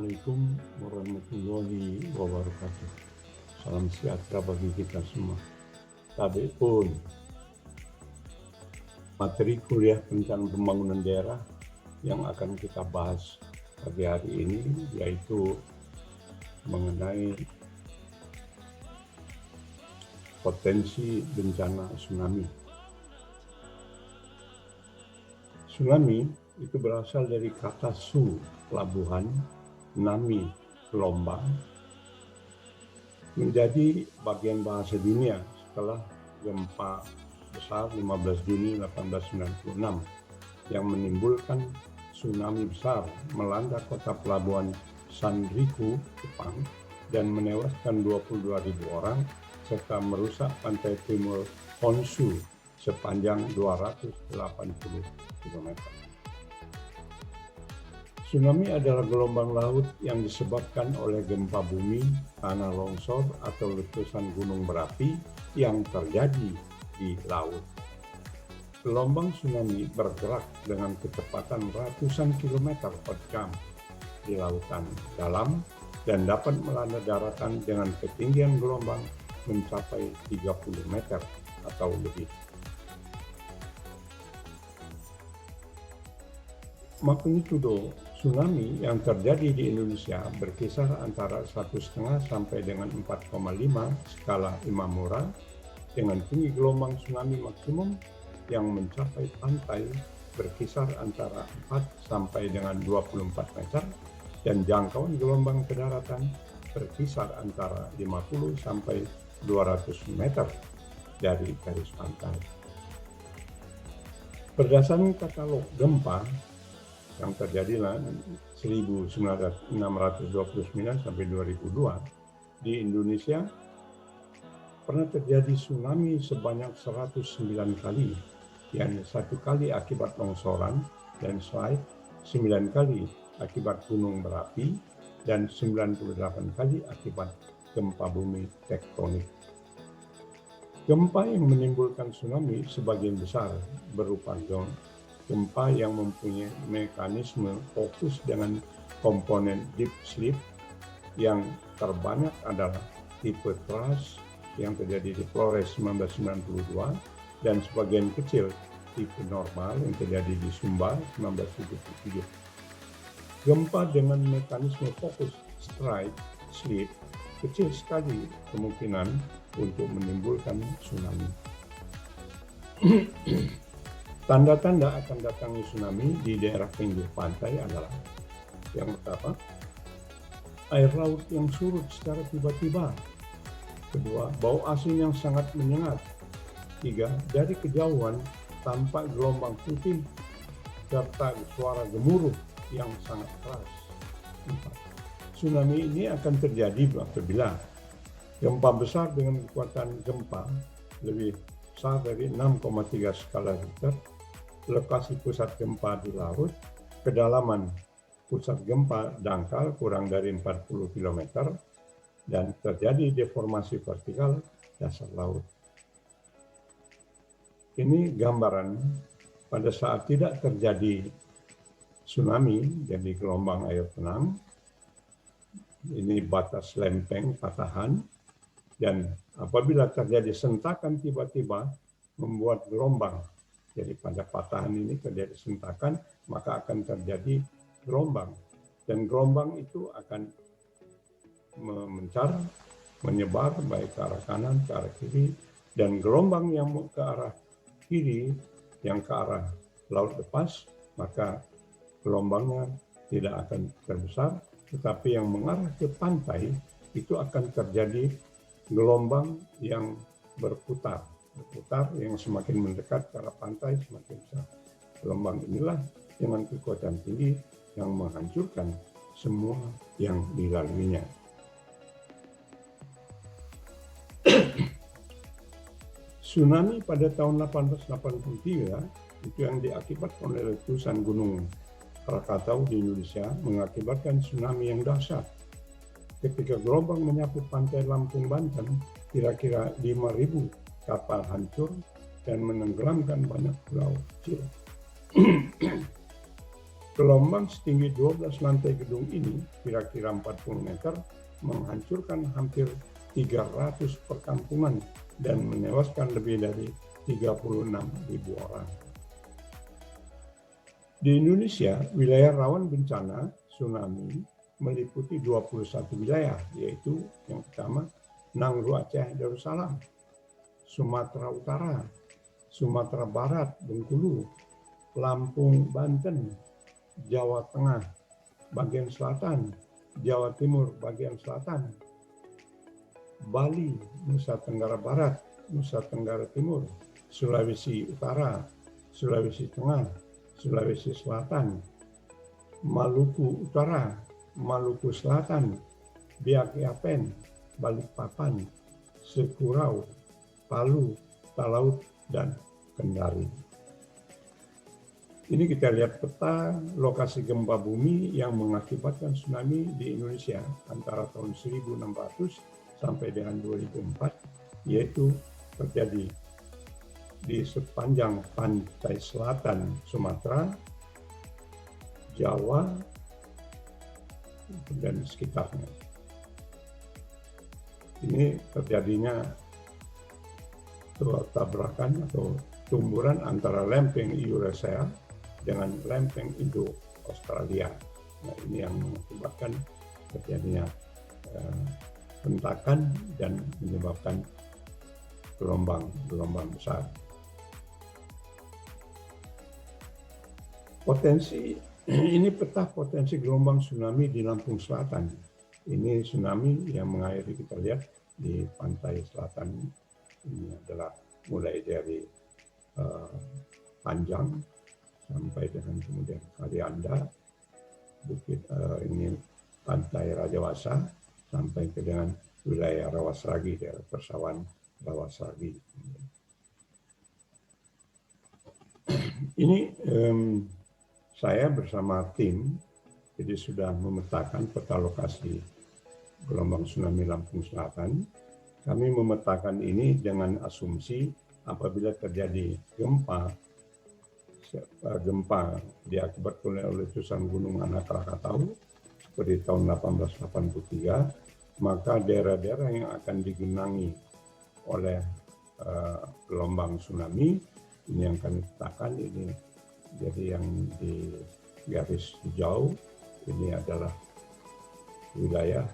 Assalamualaikum warahmatullahi wabarakatuh. Salam sejahtera bagi kita semua. Tapi pun materi kuliah tentang pembangunan daerah yang akan kita bahas pagi hari ini yaitu mengenai potensi bencana tsunami. Tsunami itu berasal dari kata su, pelabuhan, nami, gelombang, menjadi bagian bahasa dunia setelah gempa besar 15 Juni 1896 yang menimbulkan tsunami besar melanda kota pelabuhan Sanriku, Jepang, dan menewaskan 22.000 orang serta merusak pantai timur Honshu sepanjang 280 km. Tsunami adalah gelombang laut yang disebabkan oleh gempa bumi, tanah longsor, atau letusan gunung berapi yang terjadi di laut. Gelombang tsunami bergerak dengan kecepatan ratusan kilometer per jam di lautan dalam dan dapat melanda daratan dengan ketinggian gelombang mencapai 30 meter atau lebih. Magnitudo tsunami yang terjadi di Indonesia berkisar antara 1,5 sampai dengan 4,5 skala Imamura dengan tinggi gelombang tsunami maksimum yang mencapai pantai berkisar antara 4 sampai dengan 24 meter dan jangkauan gelombang ke daratan berkisar antara 50 sampai 200 meter dari garis pantai. Berdasarkan katalog gempa yang terjadi 1929 sampai 2002 di Indonesia pernah terjadi tsunami sebanyak 109 kali, yang 1 kali akibat longsoran dan slide, 9 kali akibat gunung berapi, dan 98 kali akibat gempa bumi tektonik. Gempa yang menimbulkan tsunami sebagian besar berupa gempa yang mempunyai mekanisme fokus dengan komponen deep sleep yang terbanyak adalah tipe thrust yang terjadi di Flores 1992 dan sebagian kecil tipe normal yang terjadi di Sumba 1977. Gempa dengan mekanisme fokus strike sleep kecil sekali kemungkinan untuk menimbulkan tsunami. Tanda-tanda akan datangnya tsunami di daerah pinggir pantai adalah: yang pertama, air laut yang surut secara tiba-tiba. Kedua, bau asin yang sangat menyengat. Tiga, dari kejauhan tampak gelombang putih serta suara gemuruh yang sangat keras. Empat, tsunami ini akan terjadi apabila gempa besar dengan kekuatan gempa lebih besar dari 6,3 skala Richter, lokasi pusat gempa di laut, kedalaman pusat gempa dangkal kurang dari 40 km, dan terjadi deformasi vertikal dasar laut. Ini gambaran pada saat tidak terjadi tsunami, jadi gelombang air tenang, ini batas lempeng patahan, dan apabila terjadi sentakan tiba-tiba membuat gelombang. Jadi pada patahan ini terjadi sentakan, maka akan terjadi gelombang. Dan gelombang itu akan mencar, menyebar baik ke arah kanan, ke arah kiri. Dan gelombang yang ke arah kiri, yang ke arah laut lepas, maka gelombangnya tidak akan terbesar. Tetapi yang mengarah ke pantai, itu akan terjadi gelombang yang berputar yang semakin mendekat ke arah pantai semakin besar. Gelombang inilah dengan kekuatan tinggi yang menghancurkan semua yang dilaluinya. Tsunami pada tahun 1883 itu yang diakibatkan oleh letusan gunung Krakatau di Indonesia mengakibatkan tsunami yang dahsyat. Ketika gelombang menyapu pantai Lampung, Banten, kira-kira 5.000 kapal hancur dan menenggelamkan banyak pulau kecil. Gelombang setinggi 12 lantai gedung ini, kira-kira 40 meter, menghancurkan hampir 300 perkampungan dan menewaskan lebih dari 36.000 orang. Di Indonesia, wilayah rawan bencana tsunami meliputi 21 wilayah, yaitu yang pertama, Nangro Aceh Darussalam, Sumatera Utara, Sumatera Barat Bengkulu, Lampung Banten, Jawa Tengah bagian selatan, Jawa Timur bagian selatan, Bali, Nusa Tenggara Barat, Nusa Tenggara Timur, Sulawesi Utara, Sulawesi Tengah, Sulawesi Selatan, Maluku Utara, Maluku Selatan, Biak Yapen, Balikpapan, Sekurau, Palu, Talaut, dan Kendari. Ini kita lihat peta lokasi gempa bumi yang mengakibatkan tsunami di Indonesia antara tahun 1600 sampai dengan 2004, yaitu terjadi di sepanjang pantai selatan Sumatera, Jawa, dan sekitarnya. Ini terjadinya tabrakan atau tumburan antara lempeng Eurasia dengan lempeng Indo-Australia. Nah, ini yang mengakibatkan terjadinya hentakan dan menyebabkan gelombang besar. Ini peta potensi gelombang tsunami di Lampung Selatan. Ini tsunami yang mengairi, kita lihat di pantai selatan. Ini adalah mulai dari Panjang sampai dengan kemudian Kalianda, ini pantai Rajawasa sampai ke dengan wilayah Rawasragi, daerah persawahan Rawasragi. Ini saya bersama tim jadi sudah memetakan peta lokasi gelombang tsunami Lampung Selatan. Kami memetakan ini dengan asumsi apabila terjadi gempa diakibatkan oleh letusan Gunung Anak Krakatau seperti tahun 1883, maka daerah-daerah yang akan digenangi oleh gelombang tsunami ini yang kami petakan. Ini jadi yang di garis hijau ini adalah wilayah,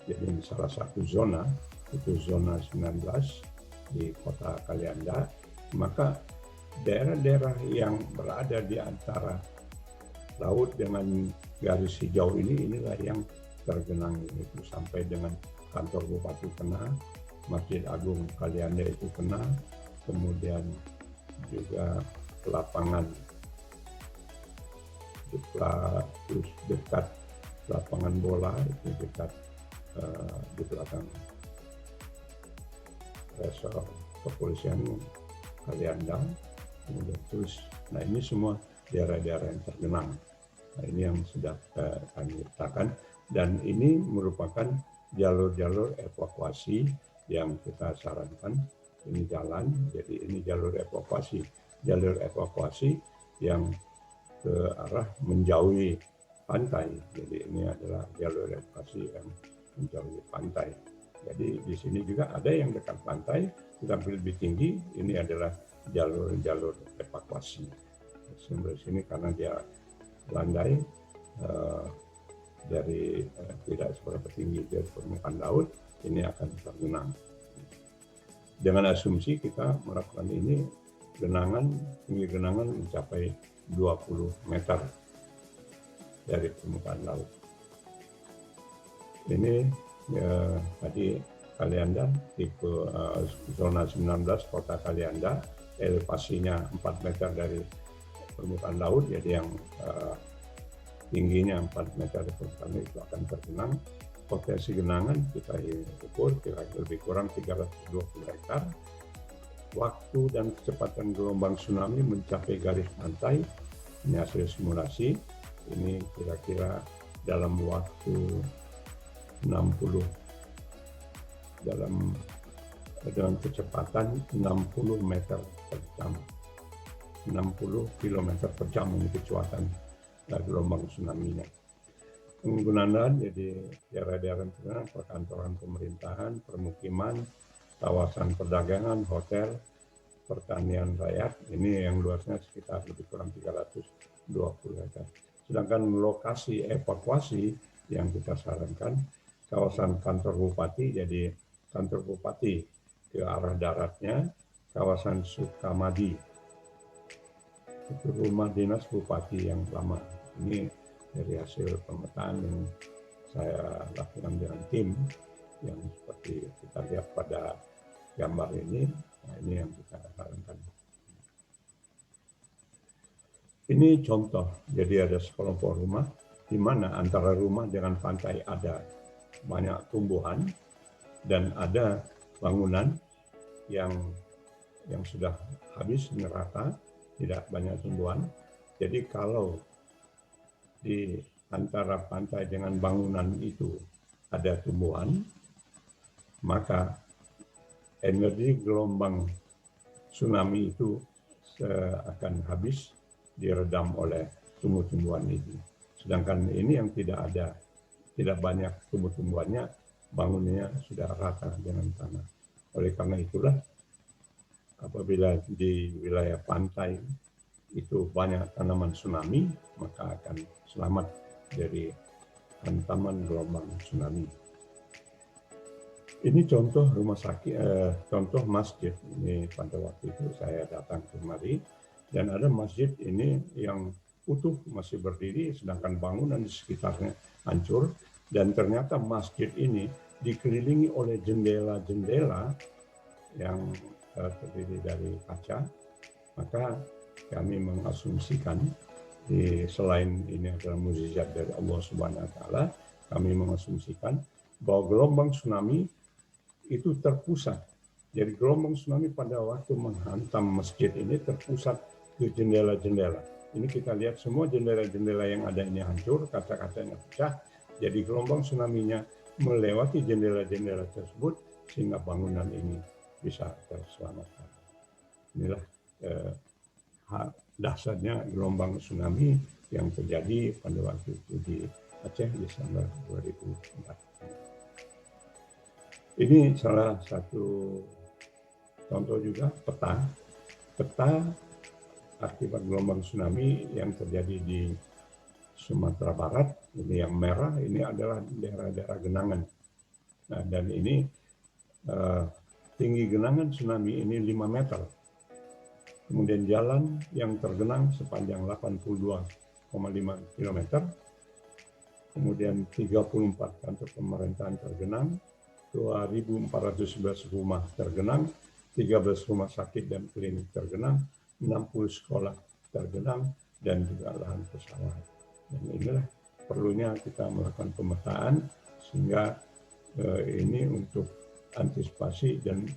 jadi salah satu zona, itu zona 19 di kota Kalianda. Maka daerah-daerah yang berada di antara laut dengan garis hijau inilah yang tergenang, itu sampai dengan kantor bupati kena, Masjid Agung Kalianda itu kena, kemudian juga lapangan dekat lapangan bola itu dekat di belakang resor kepolisian Kalianda, kemudian terus. Nah, ini semua daerah-daerah yang tergenang. Nah, ini yang sudah kami letakkan, dan ini merupakan jalur-jalur evakuasi yang kita sarankan. Ini jalan, jadi ini jalur evakuasi yang ke arah menjauhi pantai. Jadi ini adalah jalur evakuasi yang menjauhi pantai. Jadi di sini juga ada yang dekat pantai, tetapi lebih tinggi. Ini adalah jalur-jalur evakuasi. Sebelah sini karena dia landai dari tidak seberapa tinggi dari permukaan laut, ini akan tergenang. Dengan asumsi kita melakukan ini, tinggi genangan mencapai 20 meter dari permukaan laut. Ini tadi Kalianda, tipe zona 19 kota Kalianda, elevasinya 4 meter dari permukaan laut, jadi yang tingginya 4 meter dari permukaan laut itu akan tergenang. Potensi genangan kita ukur kira-kira lebih kurang 320 hektar. Waktu dan kecepatan gelombang tsunami mencapai garis pantai, ini hasil simulasi, ini kira-kira dalam waktu 60 dengan kecepatan 60 meter per jam, 60 km per jam ini kecepatan gelombang tsunami-nya. Penggunaan jadi daerah-daerah perkantoran pemerintahan, permukiman, kawasan perdagangan, hotel, pertanian rakyat, ini yang luasnya sekitar lebih kurang 320 hektar. Sedangkan lokasi evakuasi yang kita sarankan, kawasan kantor bupati, jadi kantor bupati ke arah daratnya, kawasan Sukamadi, itu rumah dinas bupati yang lama. Ini dari hasil pemetaan yang saya lakukan dengan tim, yang seperti kita lihat pada gambar ini. Nah, ini yang kita sarankan. Ini contoh, jadi ada sekelompok rumah di mana antara rumah dengan pantai ada banyak tumbuhan dan ada bangunan yang sudah habis merata, tidak banyak tumbuhan. Jadi kalau di antara pantai dengan bangunan itu ada tumbuhan, maka energi gelombang tsunami itu akan habis diredam oleh tumbuh-tumbuhan itu. Sedangkan ini yang tidak banyak tumbuh-tumbuhannya, bangunannya sudah rata dengan tanah. Oleh karena itulah, apabila di wilayah pantai itu banyak tanaman tsunami, maka akan selamat dari hantaman gelombang tsunami. Ini contoh rumah sakit, contoh masjid. Ini pada waktu itu saya datang kemari dan ada masjid ini yang utuh masih berdiri, sedangkan bangunan di sekitarnya hancur. Dan ternyata masjid ini dikelilingi oleh jendela-jendela yang terdiri dari kaca. Maka kami mengasumsikan, selain ini adalah mukjizat dari Allah Subhanahu wa Ta'ala, kami mengasumsikan bahwa gelombang tsunami itu terpusat. Jadi gelombang tsunami pada waktu menghantam masjid ini terpusat ke jendela-jendela. Ini kita lihat semua jendela-jendela yang ada ini hancur, kaca-kacanya pecah. Jadi gelombang tsunami-nya melewati jendela-jendela tersebut sehingga bangunan ini bisa terselamatkan. Inilah dahsyatnya gelombang tsunami yang terjadi pada waktu itu di Aceh Desember 2004. Ini salah satu contoh juga peta akibat gelombang tsunami yang terjadi di Sumatera Barat. Ini yang merah, ini adalah daerah-daerah genangan. Nah, dan ini tinggi genangan tsunami ini 5 meter. Kemudian jalan yang tergenang sepanjang 82,5 km. Kemudian 34 kantor pemerintahan tergenang, 2.411 rumah tergenang, 13 rumah sakit dan klinik tergenang, 60 sekolah tergenang, dan juga lahan persawahan. Dan inilah perlunya kita melakukan pemetaan sehingga ini untuk antisipasi dan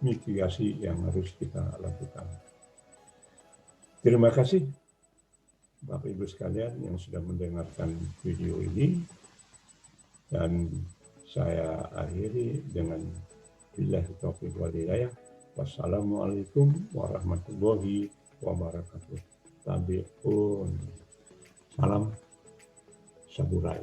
mitigasi yang harus kita lakukan. Terima kasih Bapak Ibu sekalian yang sudah mendengarkan video ini, dan saya akhiri dengan billahi taufiq wal hidayah. Wassalamualaikum warahmatullahi wabarakatuh. Tabi'un. Salam Saburai.